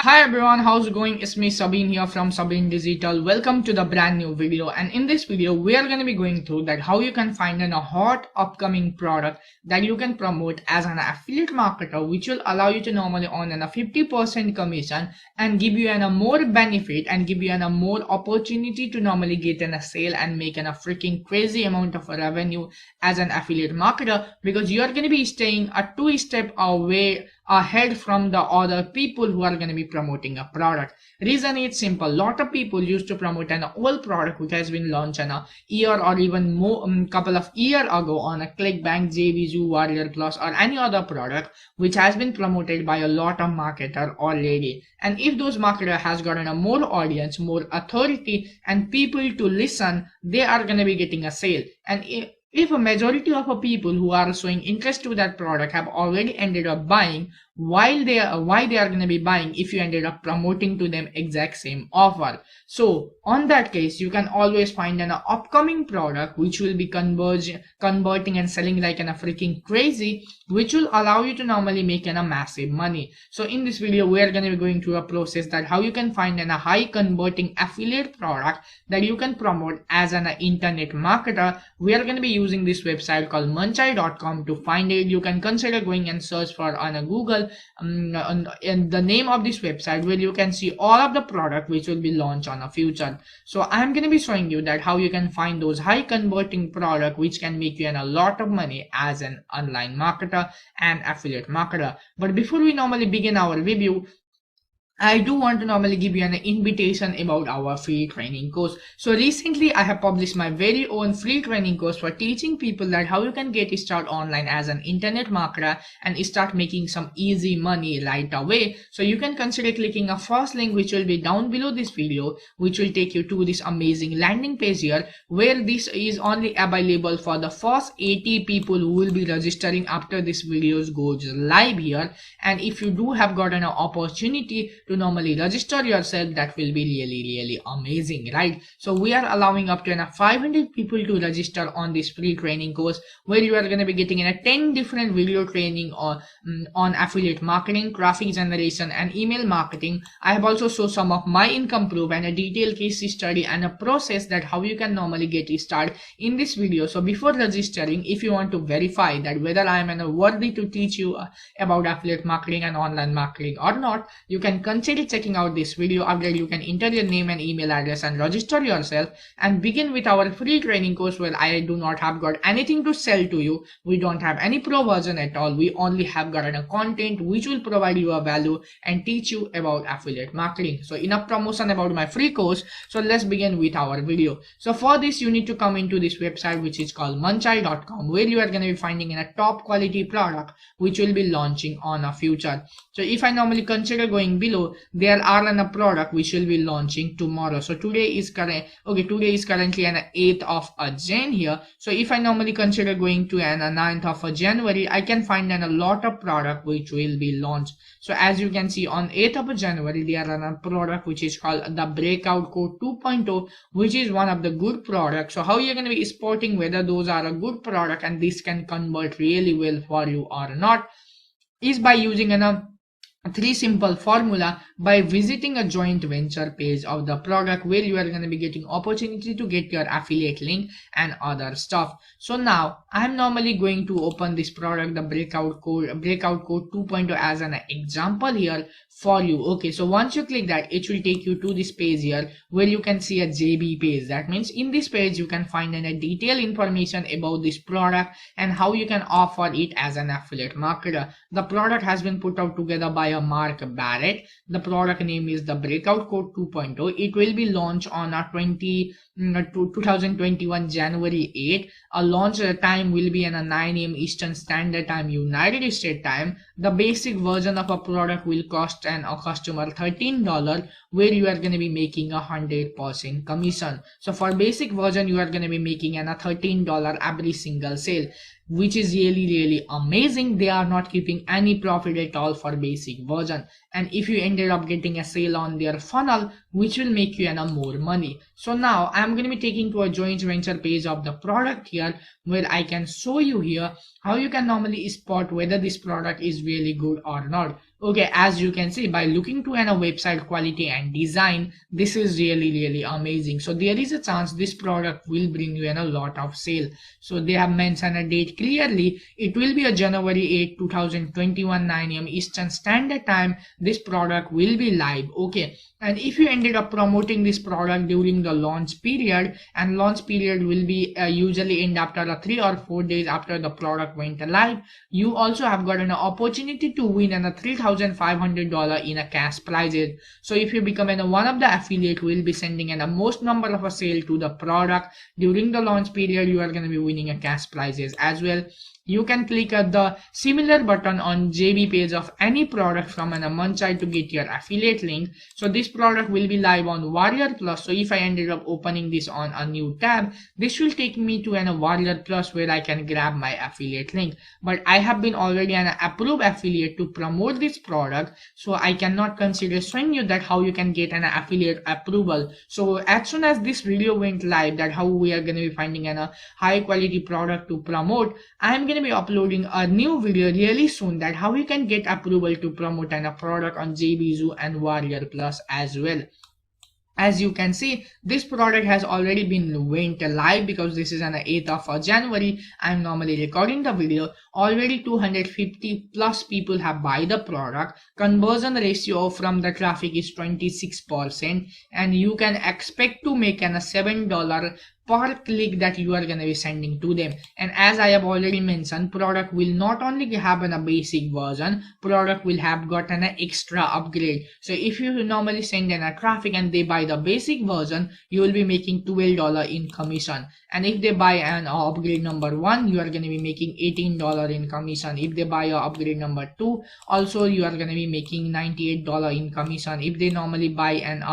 Hi everyone, how's it going? It's me Sabine here from Sabine Digital. Welcome to the brand new video, and in this video we are going to be going through that how you can find a hot upcoming product that you can promote as an affiliate marketer, which will allow you to normally earn a 50% commission and give you a more benefit and give you a more opportunity to normally get a sale and make a freaking crazy amount of revenue as an affiliate marketer, because you are going to be staying a two-step away ahead from the other people who are going to be promoting a product. Reason is simple. Lot of people used to promote an old product which has been launched a year or even more couple of year ago on a Clickbank, Jvzoo, Warriorplus or any other product which has been promoted by a lot of marketer already. And if those marketer has gotten a more audience, more authority and people to listen, they are going to be getting a sale. And if a majority of the people who are showing interest to that product have already ended up buying, why they are going to be buying if you ended up promoting to them exact same offer? So on that case, you can always find an upcoming product which will be converting and selling like a freaking crazy, which will allow you to normally make a massive money. So in this video, we are going to be going through a process that how you can find a high converting affiliate product that you can promote as an internet marketer. We are going to be using this website called munchai.com to find it. You can consider going and search for on a Google and the name of this website where you can see all of the product which will be launched on a future. So I'm going to be showing you that how you can find those high converting product which can make you a lot of money as an online marketer and affiliate marketer. But before we normally begin our review, I do want to normally give you an invitation about our free training course. So recently I have published my very own free training course for teaching people that how you can get started online as an internet marketer and start making some easy money right away. So you can consider clicking a first link which will be down below this video, which will take you to this amazing landing page here, where this is only available for the first 80 people who will be registering after this video goes live here. And if you do have gotten an opportunity to normally register yourself, that will be really amazing, right? So we are allowing up to 500 people to register on this free training course, where you are going to be getting 10 different video training on affiliate marketing, traffic generation and email marketing. I have also shown some of my income proof and a detailed case study and a process that how you can normally get started in this video. So before registering, if you want to verify that whether I am worthy to teach you about affiliate marketing and online marketing or not, you can consider checking out this video. After you can enter your name and email address and register yourself and begin with our free training course, where I do not have got anything to sell to you. We don't have any pro version at all. We only have got a content which will provide you a value and teach you about affiliate marketing. So enough promotion about my free course. So let's begin with our video. So for this, you need to come into this website which is called munchai.com, where you are going to be finding a top quality product which will be launching on a future. So if I normally consider going below, there are a product which will be launching tomorrow. So today is currently an 8th of Jan here. So if I normally consider going to an 9th of January, I can find a lot of product which will be launched. So as you can see, on 8th of January, there are a product which is called the Breakout Code 2.0, which is one of the good products. So how you're going to be spotting whether those are a good product and this can convert really well for you or not is by using a three simple formula by visiting a joint venture page of the product, where you are going to be getting opportunity to get your affiliate link and other stuff. So now I'm normally going to open this product, the breakout code 2.0, as an example here for you. Okay, so once you click that, it will take you to this page here where you can see a JB page. That means in this page you can find a detailed information about this product and how you can offer it as an affiliate marketer. The product has been put out together by a Mark Barrett. The product name is the Breakout Code 2.0. It will be launched on 2021 January 8. A launch time will be at 9 AM Eastern Standard Time, United States time. The basic version of a product will cost a customer $13, where you are going to be making 100% commission. So for basic version, you are going to be making a $13 every single sale. which is really amazing. They are not keeping any profit at all for basic version, and if you ended up getting a sale on their funnel, which will make you more money. So now I'm going to be taking to a joint venture page of the product here, where I can show you here how you can normally spot whether this product is really good or not. Okay, as you can see, by looking to a website quality and design, this is really amazing. So there is a chance this product will bring you a lot of sale. So they have mentioned a date clearly. It will be a January 8 2021 9 a.m. Eastern Standard Time. This product will be live. Okay, and if you ended up promoting this product during the launch period, and launch period will be usually end after 3 or 4 days after the product went live, you also have got an opportunity to win a $3,500 in a cash prizes. So if you become one of the affiliate who will be sending a most number of a sale to the product during the launch period, you are going to be winning a cash prizes as well. You can click at the similar button on JB page of any product from a Munchai to get your affiliate link. So this product will be live on Warriorplus. So if I ended up opening this on a new tab, this will take me to a Warriorplus where I can grab my affiliate link. But I have been already an approved affiliate to promote this product, so I cannot consider showing you that how you can get an affiliate approval. So as soon as this video went live, that how we are going to be finding a high quality product to promote, I am going to be uploading a new video really soon that how you can get approval to promote a product on Jvzoo and Warriorplus as well. As you can see, this product has already been went live because this is on the 8th of January. I'm normally recording the video. Already 250 plus people have buy the product. Conversion ratio from the traffic is 26%, and you can expect to make a $7 per click that you are going to be sending to them. And as I have already mentioned, product will not only have a basic version, product will have got an extra upgrade. So if you normally send a traffic and they buy the basic version, you will be making $12 in commission. And if they buy an upgrade number 1, you are going to be making $18 in commission. If they buy upgrade number 2, also you are going to be making $98 in commission. If they normally buy an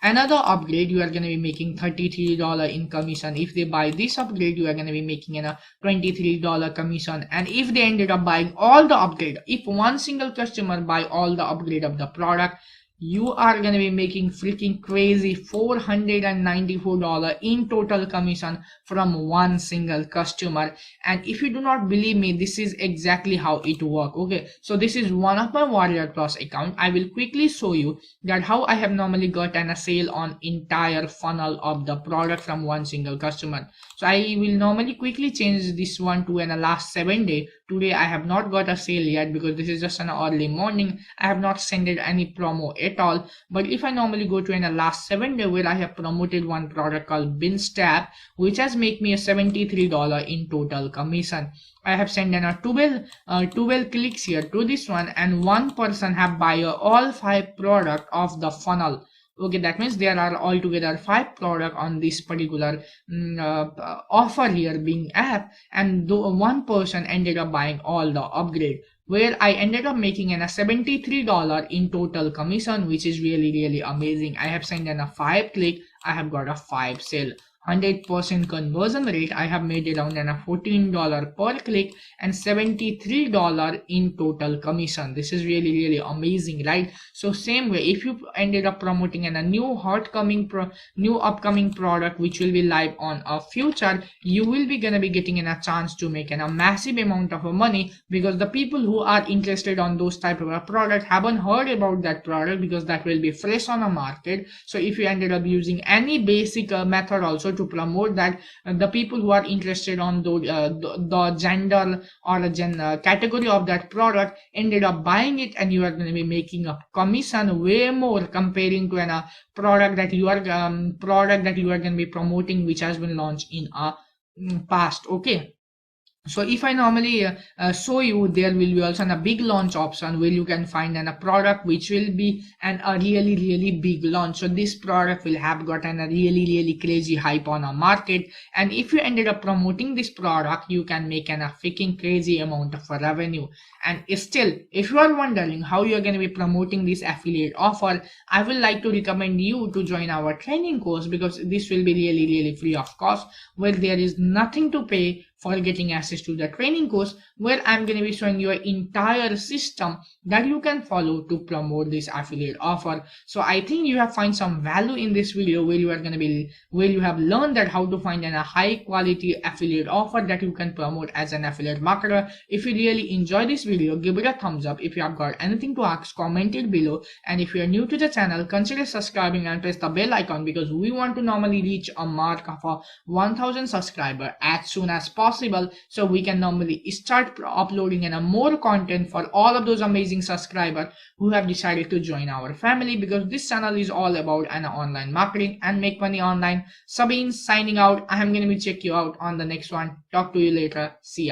another upgrade, you are going to be making $33 in commission. If they buy this upgrade, you are going to be making a $23 commission. And if they ended up buying all the upgrade, if one single customer buy all the upgrade of the product, you are going to be making freaking crazy $494 in total commission from one single customer. And if you do not believe me, this is exactly how it works. Okay, so this is one of my Warriorplus account. I will quickly show you that how I have normally gotten a sale on entire funnel of the product from one single customer. So I will normally quickly change this one to an last 7 day. Today I have not got a sale yet because this is just an early morning. I have not sent any promo at all. But if I normally go to an last 7 day where I have promoted one product called BinStap, which has make me a $73 in total commission. I have sent in a 12 clicks here to this one, and one person have buy all 5 product of the funnel. Okay, that means there are altogether 5 products on this particular offer here being app, and one person ended up buying all the upgrade, where I ended up making a $73 in total commission, which is really amazing. I have sent in a 5 click, I have got a 5 sale. 100% conversion rate, I have made around $14 per click and $73 in total commission. This is really amazing, right? So same way, if you ended up promoting a new upcoming product which will be live on a future, you will be gonna be getting a chance to make a massive amount of money, because the people who are interested on those type of a product haven't heard about that product because that will be fresh on the market. So if you ended up using any basic method also to promote that, the people who are interested on the gender or category of that product ended up buying it, and you are going to be making a commission way more comparing to a product that you are going to be promoting which has been launched in a past. Okay, So if I normally show you, there will be also a big launch option where you can find a product which will be a really big launch. So this product will have gotten a really crazy hype on a market, and if you ended up promoting this product, you can make a freaking crazy amount of revenue. And still, if you are wondering how you are going to be promoting this affiliate offer, I would like to recommend you to join our training course, because this will be really free of cost, where there is nothing to pay for getting access to the training course, where I'm going to be showing you an entire system that you can follow to promote this affiliate offer. So I think you have find some value in this video, where you have learned that how to find a high quality affiliate offer that you can promote as an affiliate marketer. If you really enjoy this video, give it a thumbs up. If you have got anything to ask, comment it below. And if you are new to the channel, consider subscribing and press the bell icon, because we want to normally reach a mark of 1000 subscribers as soon as possible, so we can normally start uploading more content for all of those amazing subscribers who have decided to join our family, because this channel is all about online marketing and make money online. Sabine signing out. I am going to be check you out on the next one. Talk to you later. See ya.